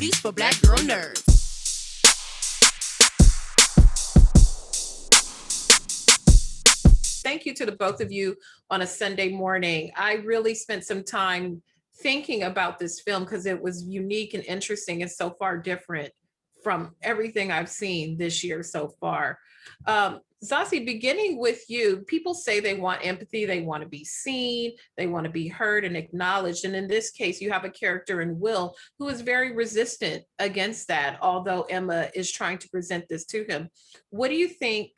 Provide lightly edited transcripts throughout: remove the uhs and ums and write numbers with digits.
booties for black girl nerds. Thank you to the both of you on a Sunday morning. I really spent some time thinking about this film because it was unique and interesting and so far different from everything I've seen this year so far. Zazie, beginning with you, people say they want empathy, they want to be seen, they want to be heard and acknowledged. And in this case, you have a character in Will who is very resistant against that, although Emma is trying to present this to him. What do you think?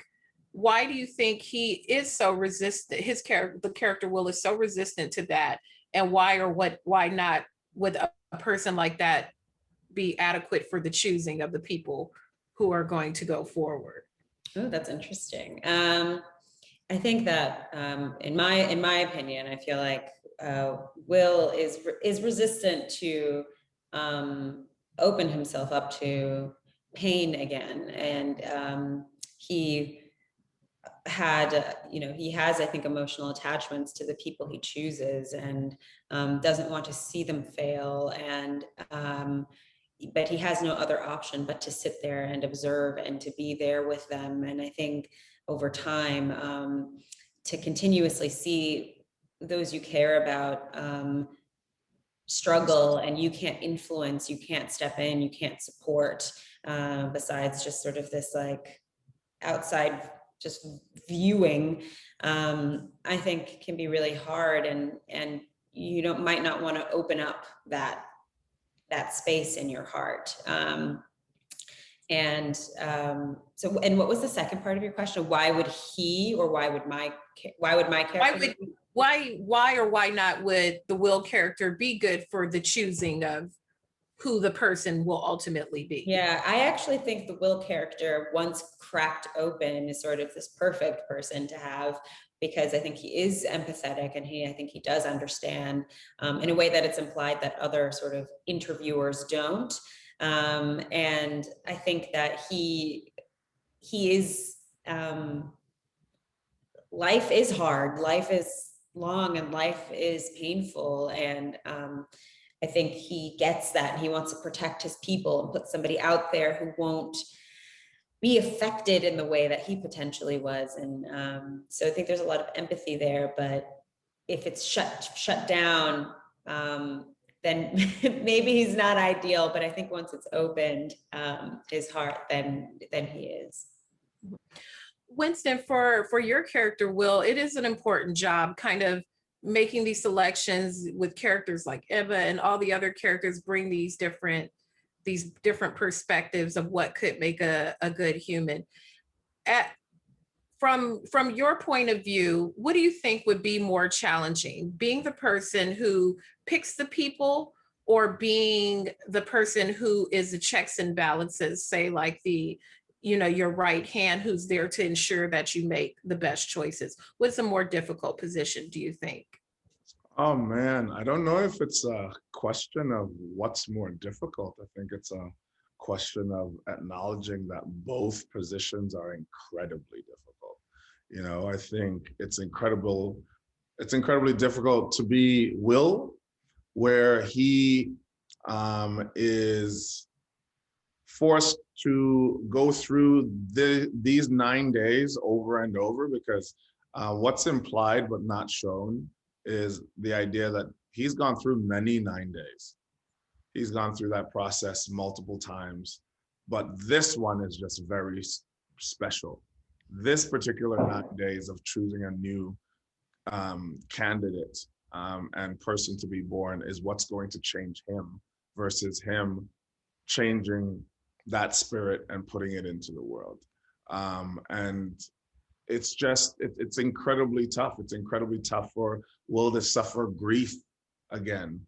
Why do you think he is so resistant? His character, the character Will, is so resistant to that, and why not would a person like that be adequate for the choosing of the people who are going to go forward? Oh, that's interesting. I think that, in my opinion, I feel like Will is resistant to open himself up to pain again, and he had, he has, I think, emotional attachments to the people he chooses, and doesn't want to see them fail, and but he has no other option but to sit there and observe and to be there with them. And I think over time, to continuously see those you care about struggle, and you can't influence, you can't step in, you can't support, besides just sort of this like outside just viewing, I think can be really hard, and you might not want to open up that space in your heart. So, and what was the second part of your question? Why would he, or why would my character? Why or why not would the Will character be good for the choosing of who the person will ultimately be? Yeah, I actually think the Will character, once cracked open, is sort of this perfect person to have, because I think he is empathetic, and I think he does understand in a way that it's implied that other sort of interviewers don't. And I think that he is, life is hard, life is long, and life is painful. And I think he gets that, and he wants to protect his people and put somebody out there who won't be affected in the way that he potentially was. And so I think there's a lot of empathy there, but if it's shut down, then maybe he's not ideal. But I think once it's opened, his heart, then he is. Winston, for your character, Will, it is an important job kind of making these selections with characters like Emma, and all the other characters bring these different perspectives of what could make a good human. From your point of view, what do you think would be more challenging, being the person who picks the people, or being the person who is the checks and balances, say like your right hand, who's there to ensure that you make the best choices? What's a more difficult position, do you think? Oh man, I don't know if it's a question of what's more difficult. I think it's a question of acknowledging that both positions are incredibly difficult. I think it's incredibly difficult to be Will, where he is forced to go through these 9 days over and over, because what's implied but not shown is the idea that he's gone through many 9 days. He's gone through that process multiple times, but this one is just very special. This particular 9 days of choosing a new candidate and person to be born is what's going to change him, versus him changing that spirit and putting it into the world. And it's incredibly tough. It's incredibly tough for Will to suffer grief again.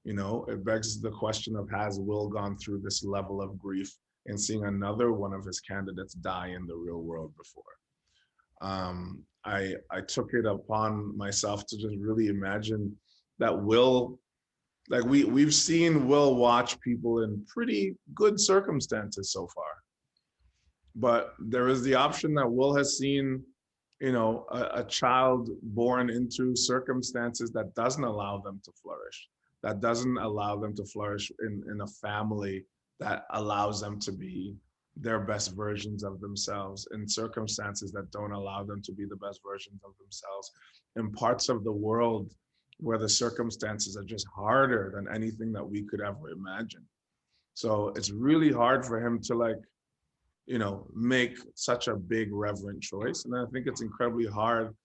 It begs the question of, has Will gone through this level of grief in seeing another one of his candidates die in the real world before? I took it upon myself to just really imagine that Will, like we've seen Will watch people in pretty good circumstances so far. But there is the option that Will has seen, a child born into circumstances that doesn't allow them to flourish, that doesn't allow them to flourish in a family that allows them to be their best versions of themselves in circumstances that don't allow them to be the best versions of themselves, in parts of the world where the circumstances are just harder than anything that we could ever imagine. So it's really hard for him to, like, you know, make such a big reverent choice. And I think it's incredibly hard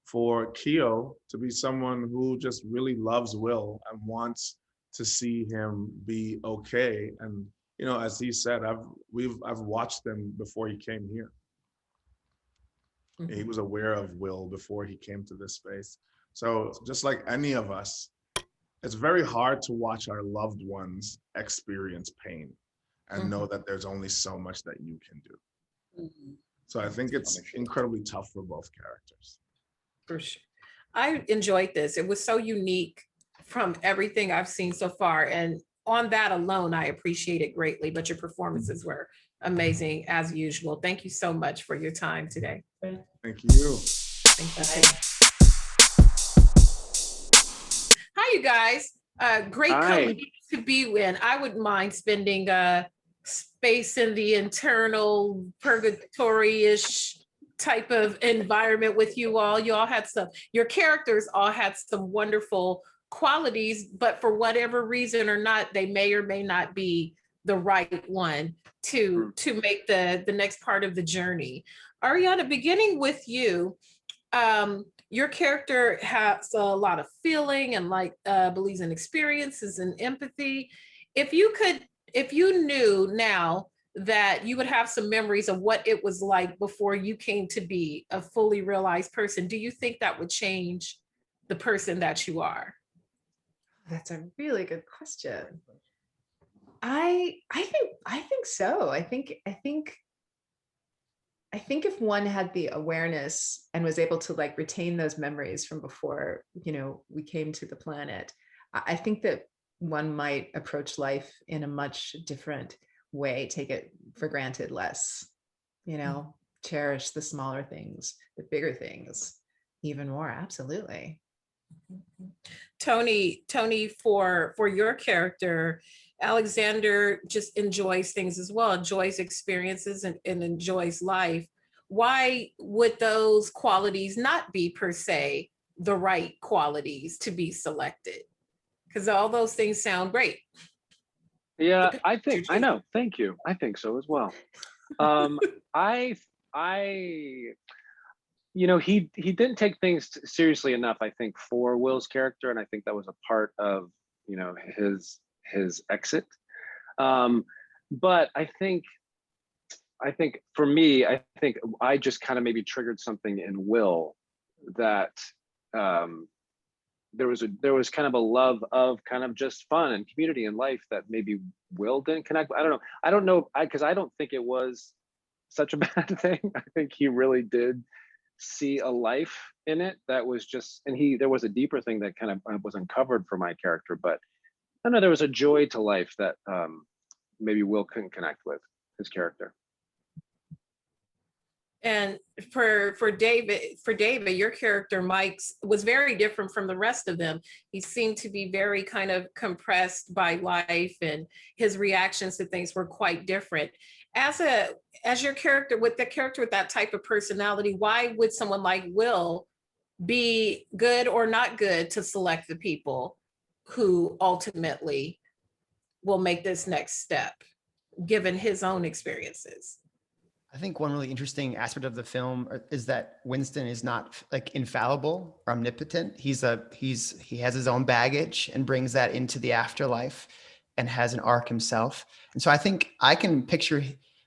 for Keo to be someone who just really loves Will and wants to see him be okay. And, you know, as he said, I've watched him before he came here. He was aware of Will before he came to this space. So just like any of us, it's very hard to watch our loved ones experience pain and know that there's only so much that you can do. So I think it's incredibly tough for both characters. For sure. I enjoyed this. It was so unique from everything I've seen so far. And on that alone, I appreciate it greatly, but your performances were amazing as usual. Thank you so much for your time today. Thank you. Thank you. Hi, you guys. Great company to be in. I wouldn't mind spending space in the internal purgatory-ish type of environment with you all. You all had your characters all had some wonderful qualities, but for whatever reason or not, they may or may not be the right one to make the next part of the journey. Arianna, beginning with you, your character has a lot of feeling and believes in experiences and empathy. If you knew now that you would have some memories of what it was like before you came to be a fully realized person, do you think that would change the person that you are? That's a really good question. I think so. I think if one had the awareness and was able to like retain those memories from before, you know, we came to the planet, I think that one might approach life in a much different way, take it for granted less, you know, cherish the smaller things, the bigger things even more. Absolutely. Tony, for your character, Alexander just enjoys things as well, enjoys experiences and enjoys life. Why would those qualities not be per se the right qualities to be selected? Because all those things sound great. Yeah, I know. Thank you. I think so as well. You know, he didn't take things seriously enough, I think, for Will's character, and I think that was a part of, you know, his exit. But I think for me, I think I just kind of maybe triggered something in Will that there was kind of a love of kind of just fun and community and life that maybe Will didn't connect. I don't know because I don't think it was such a bad thing. I think he really did see a life in it that was just, and there was a deeper thing that kind of was uncovered for my character, but I don't know, there was a joy to life that maybe Will couldn't connect with his character. And for David, your character, Mike, was very different from the rest of them. He seemed to be very kind of compressed by life, and his reactions to things were quite different. As your character, with that type of personality, why would someone like Will be good or not good to select the people who ultimately will make this next step, given his own experiences? I think one really interesting aspect of the film is that Winston is not like infallible or omnipotent. He has his own baggage and brings that into the afterlife and has an arc himself. And so I think I can picture,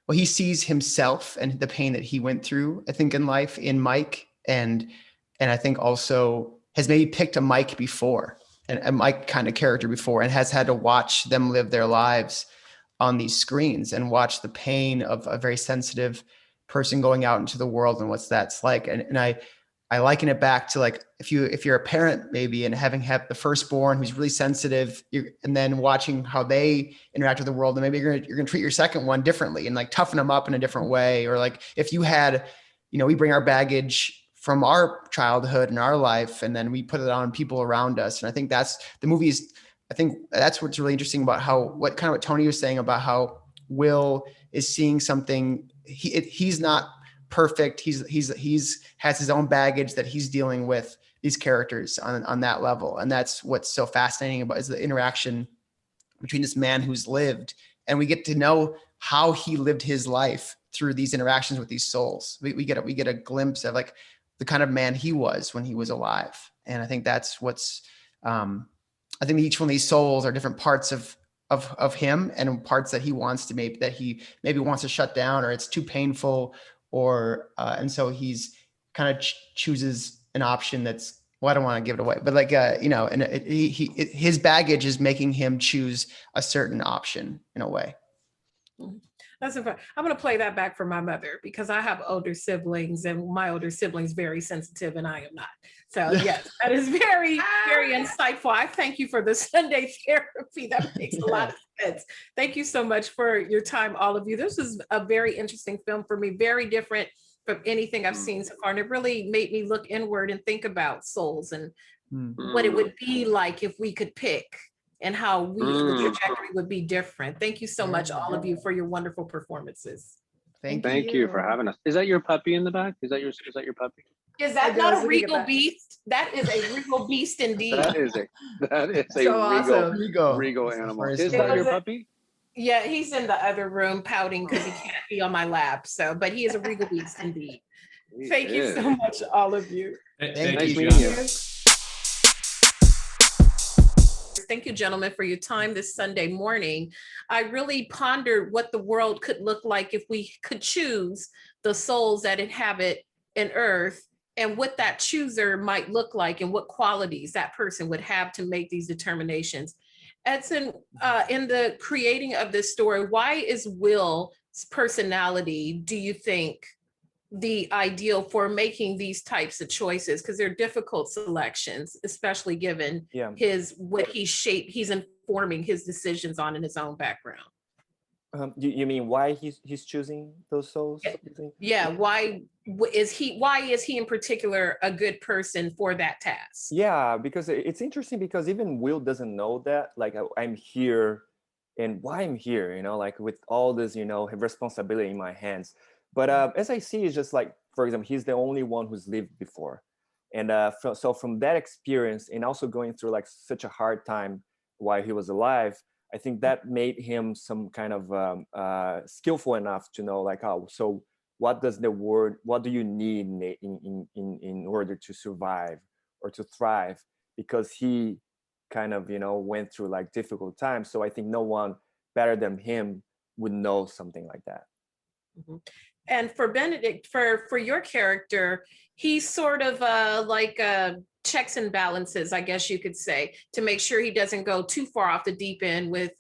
well, he sees himself and the pain that he went through, I think, in life in Mike, and I think also has maybe picked a Mike before, and a Mike kind of character before, and has had to watch them live their lives on these screens and watch the pain of a very sensitive person going out into the world and what that's like. And I liken it back to like, if you're a parent maybe and having the firstborn who's really sensitive, and then watching how they interact with the world, and maybe you're gonna treat your second one differently and like toughen them up in a different way. Or like if you had, you know, we bring our baggage from our childhood and our life, and then we put it on people around us. And I think that's the movie's I think that's what's really interesting about what Tony was saying about how Will is seeing something. He's not perfect. He's has his own baggage that he's dealing with these characters on that level. And that's what's so fascinating about is the interaction between this man who's lived, and we get to know how he lived his life through these interactions with these souls. We get a glimpse of like the kind of man he was when he was alive. And I think that's what's, I think each one of these souls are different parts of him, and parts that he wants to maybe wants to shut down, or it's too painful, or and so he's kind of chooses an option that's, well, I don't want to give it away, but like and his baggage is making him choose a certain option in a way. That's I'm going to play that back for my mother, because I have older siblings, and my older siblings very sensitive and I am not. So yes, that is very, very insightful. I thank you for the Sunday therapy. That makes a lot of sense. Thank you so much for your time, all of you. This is a very interesting film for me, very different from anything I've seen so far. And it really made me look inward and think about souls and what it would be like if we could pick, and how the trajectory would be different. Thank you so much, all of you, for your wonderful performances. Thank you for having us. Is that your puppy in the back? Is that your puppy? Is that not a regal beast? That is a regal beast indeed. That is a So awesome. regal animal. Is that your puppy? Yeah, he's in the other room pouting because he can't be on my lap. So, but he is a regal beast indeed. Thank you so much, all of you. Thank you. Meeting you. Thank you, gentlemen, for your time this Sunday morning. I really pondered what the world could look like if we could choose the souls that inhabit an earth, and what that chooser might look like, and what qualities that person would have to make these determinations. Edson, in the creating of this story, why is Will's personality, do you think, the ideal for making these types of choices? Because they're difficult selections, especially given he's informing his decisions on in his own background. You mean why he's choosing those souls? Yeah. Why is he in particular a good person for that task? Yeah, because it's interesting, because even Will doesn't know that, like, I'm here and why I'm here, like with all this, responsibility in my hands. But as I see, it's just like, for example, he's the only one who's lived before. And so from that experience, and also going through like such a hard time while he was alive, I think that made him some kind of skillful enough to know, like, oh, so what do you need in order to survive or to thrive? Because he kind of, went through like difficult times. So I think no one better than him would know something like that. Mm-hmm. And for Benedict, for your character, he's sort of like checks and balances, I guess you could say, to make sure he doesn't go too far off the deep end with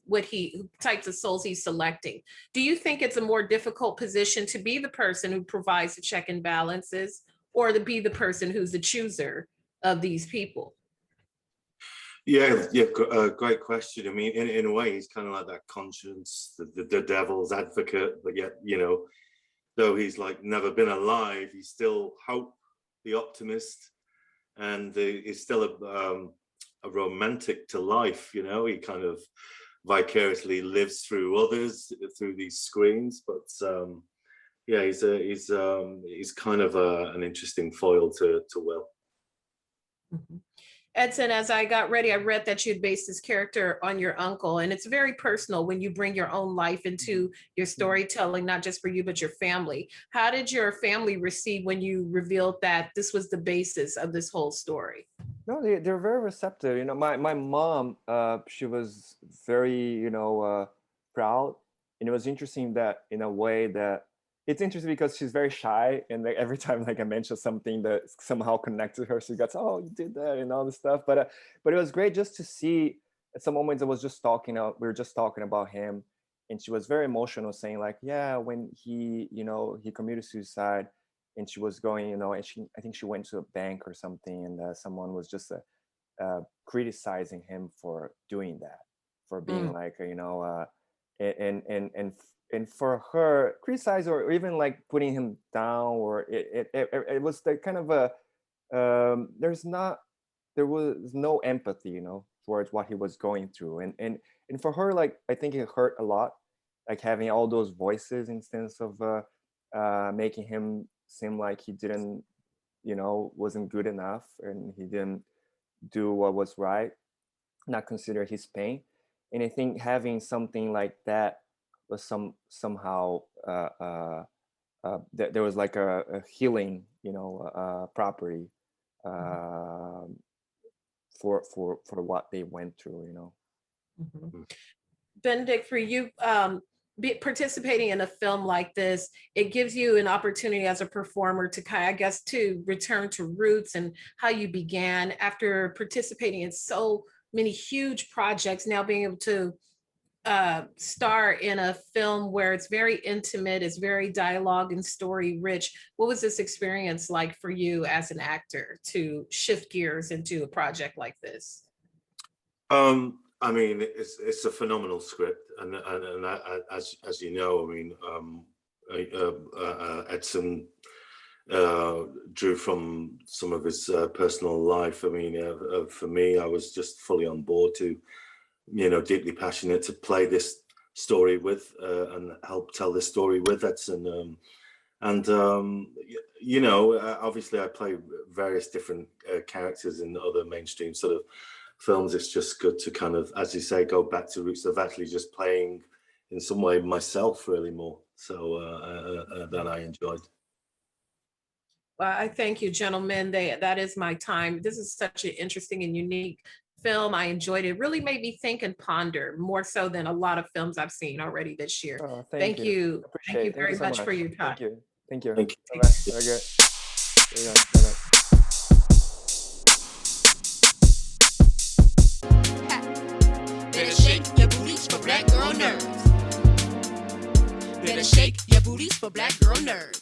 types of souls he's selecting. Do you think it's a more difficult position to be the person who provides the check and balances, or to be the person who's the chooser of these people? Yeah, great question. I mean, in a way, he's kind of like that conscience, the devil's advocate, but yet, though he's like never been alive, he's still hope, the optimist, and he's still a romantic to life. He kind of vicariously lives through others through these screens. But yeah, he's kind of an interesting foil to Will. Mm-hmm. Edson, as I got ready, I read that you'd based this character on your uncle, and it's very personal when you bring your own life into your storytelling, not just for you, but your family. How did your family receive when you revealed that this was the basis of this whole story? No, they're very receptive. My mom, she was very, proud. And it was interesting that in a way that, it's interesting because she's very shy, and like every time like I mention something that somehow connected her, she gets, oh, you did that and all this stuff. But it was great just to see at some moments we were just talking about him, and she was very emotional, saying like, yeah, when he committed suicide, and she was going, and I think she went to a bank or something, and someone was just criticizing him for doing that, for being like, and for her criticize or even like putting him down, or it was the kind of there was no empathy, towards what he was going through. And for her, like, I think it hurt a lot, like having all those voices instead of making him seem like he didn't, wasn't good enough, and he didn't do what was right, not consider his pain. And I think having something like that was somehow there was like a healing, property for what they went through. Benedict, for you, participating in a film like this, it gives you an opportunity as a performer to to return to roots and how you began after participating in so many huge projects, now being able to star in a film where it's very intimate, it's very dialogue and story rich. What was this experience like for you as an actor to shift gears into a project like this? I mean, it's a phenomenal script, and as you know, I mean, Edson drew from some of his personal life. I mean, for me, I was just fully on board to, deeply passionate to play this story with and help tell this story with Edson. Obviously, I play various different characters in other mainstream sort of films. It's just good to kind of, as you say, go back to roots of actually just playing in some way myself really more. So that I enjoyed. Well, I thank you, gentlemen. That is my time. This is such an interesting and unique film. I enjoyed it. Really made me think and ponder more so than a lot of films I've seen already this year. Oh, thank you. Thank you very so much for your time. Thank you. Thank you. Bye-bye. Very good. There you go. Bye-bye. Better shake your booties for black girl nerves. Better shake your booties for black girl nerves.